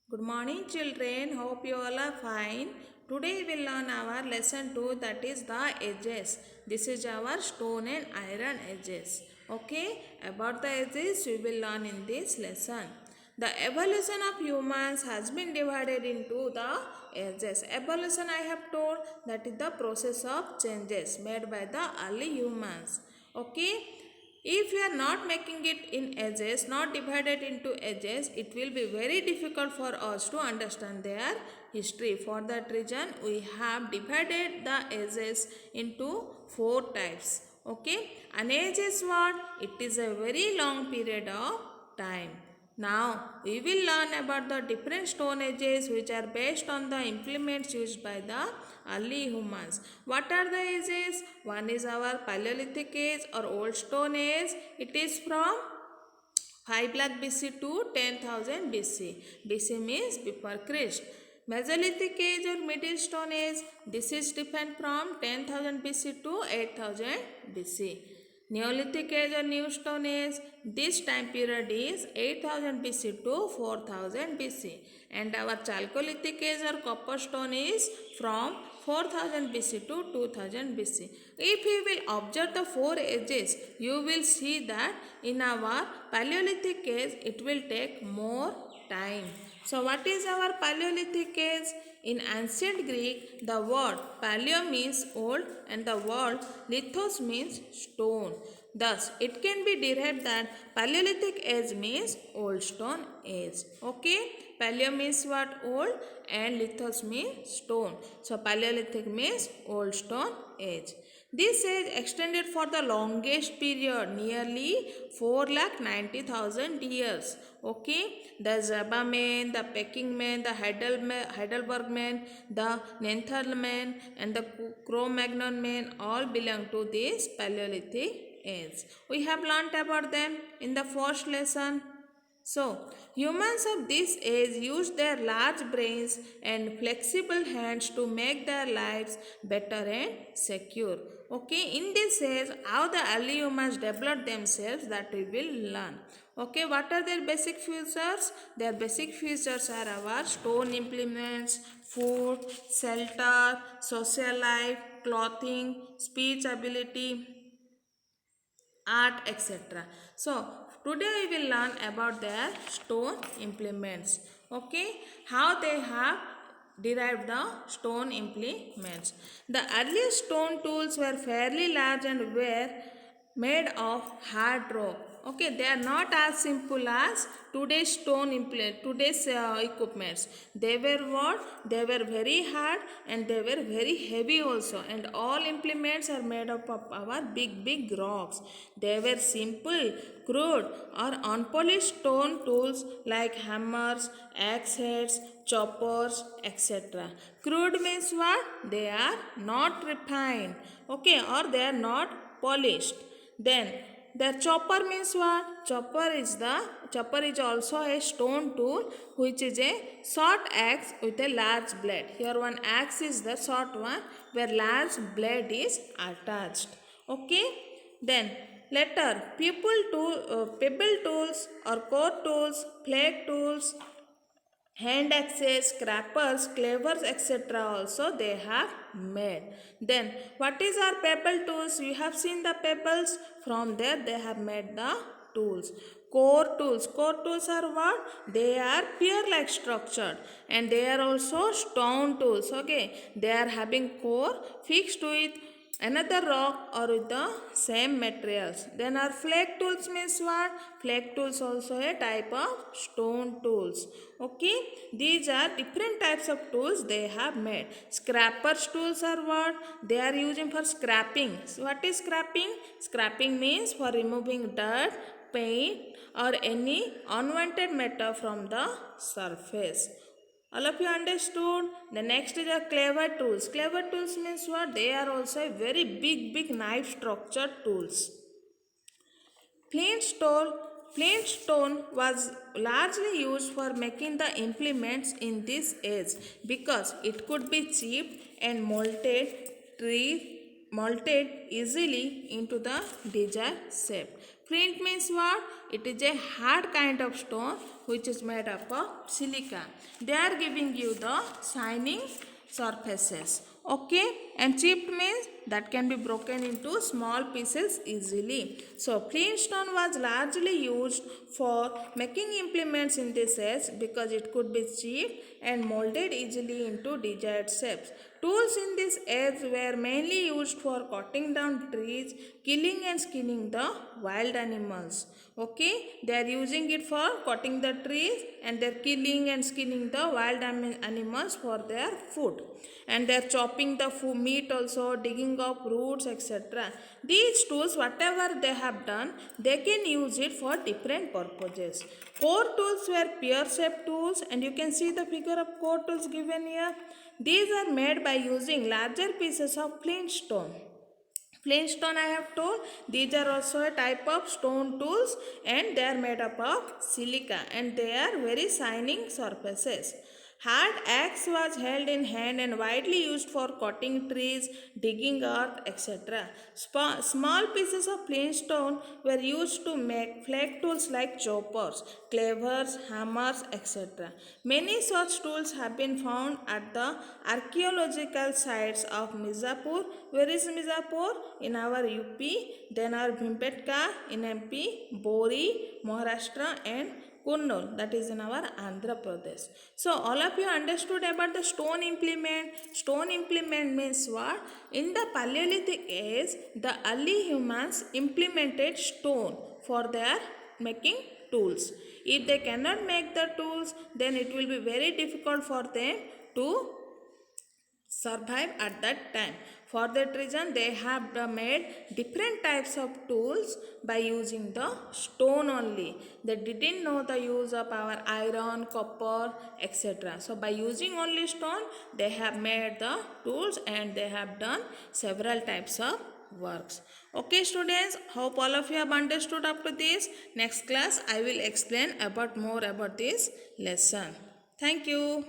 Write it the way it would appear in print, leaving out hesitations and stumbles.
Good morning children, hope you all are fine. Today we will learn our lesson 2, that is the edges. This is our stone and iron edges. Okay, about the edges we will learn in this lesson. The evolution of humans has been divided into the edges. Evolution I have told, that is the process of changes made by the early humans. Okay, if we are not making it in edges, not divided into edges, it will be very difficult for us to understand their history. For that reason, we have divided the edges into 4 types. Okay, an edge is what? It is a very long period of time. Now, we will learn about the different stone ages which are based on the implements used by the early humans. What are the ages? One is our Paleolithic age or Old Stone age. It is from 5 lakh BC to 10,000 BC. BC means before Christ. Mesolithic age or Middle Stone age. This is different from 10,000 BC to 8,000 BC. Neolithic age or New Stone age. This time period is 8,000 BC to 4,000 BC. And our Chalcolithic age or Copper Stone is from 4000 BC to 2000 BC. If you will observe the 4 ages, you will see that in our Paleolithic age, it will take more time. So what is our Paleolithic age? In ancient Greek, the word paleo means old and the word lithos means stone. Thus, it can be derived that Paleolithic age means old stone age. Okay, paleo means what? Old, and lithos means stone. So, Paleolithic means old stone age. This age extended for the longest period, nearly 4,90,000 years. Okay, the Java man, the Peking man, the Heidelberg man, the Neanderthal man, and the Cro-Magnon man all belong to this Paleolithic age. We have learnt about them in the first lesson. So, humans of this age used their large brains and flexible hands to make their lives better and secure. Okay, in this age, how the early humans developed themselves, that we will learn. Okay, what are their basic features? Their basic features are our stone implements, food, shelter, social life, clothing, speech ability, art, etc. So today we will learn about their stone implements. Okay, how they have derived the stone implements. The earliest stone tools were fairly large and were made of hard rock. Okay, they are not as simple as today's today's equipments. They were what? They were very hard and they were very heavy also, and all implements are made up of our big rocks. They were simple, crude or unpolished stone tools like hammers, axe heads, choppers, etc. Crude means what? They are not refined, okay, or they are not polished. Then the chopper means what? Chopper is also a stone tool which is a short axe with a large blade. Here one axe is the short one where large blade is attached. Okay. Then later pebble tools or core tools, flake tools, hand axes, scrapers, clevers, etc. also they have made. Then what is our pebble tools? You have seen the pebbles. From there they have made the tools. Core tools. Core tools are what? They are pear like structured and they are also stone tools. Okay, they are having core fixed with another rock or with the same materials. Then our flake tools means what? Flake tools also a type of stone tools. Okay, these are different types of tools they have made. Scrappers tools are what? They are using for scrapping. So what is scrapping? Scrapping means for removing dirt, paint or any unwanted matter from the surface. All of you understood? The next is a clever tools. Clever tools means what? They are also very big knife structured tools. Flintstone, Flintstone was largely used for making the implements in this age because it could be chipped and molded easily into the desired shape. Flint means what? It is a hard kind of stone which is made up of silica. They are giving you the shining surfaces. Okay, and chipped means that can be broken into small pieces easily. So flint stone was largely used for making implements in this age because it could be chipped and molded easily into desired shapes. Tools in this age were mainly used for cutting down trees, killing and skinning the wild animals. Okay, they are using it for cutting the trees and they are killing and skinning the wild animals for their food. And they are chopping the meat also, digging up roots, etc. These tools, whatever they have done, they can use it for different purposes. Core tools were pear-shaped tools, and you can see the figure of core tools given here. These are made by using larger pieces of flint stone. Flint stone I have told, these are also a type of stone tools and they are made up of silica and they are very shining surfaces. Hard axe was held in hand and widely used for cutting trees, digging earth, etc. Small pieces of flint stone were used to make flake tools like choppers, clevers, hammers, etc. Many such tools have been found at the archaeological sites of Mirzapur. Where is Mirzapur? In our UP, then our Bhimbetka in MP, Bori, Maharashtra and Kurnool, that is in our Andhra Pradesh. So all of you understood about the stone implement. Stone implement means what? In the Paleolithic age, the early humans implemented stone for their making tools. If they cannot make the tools, then it will be very difficult for them to survive at that time. For that reason, they have made different types of tools by using the stone only. They didn't know the use of our iron, copper, etc. So by using only stone, they have made the tools and they have done several types of works. Okay students, hope all of you have understood up to this. Next class I will explain about more about this lesson. Thank you.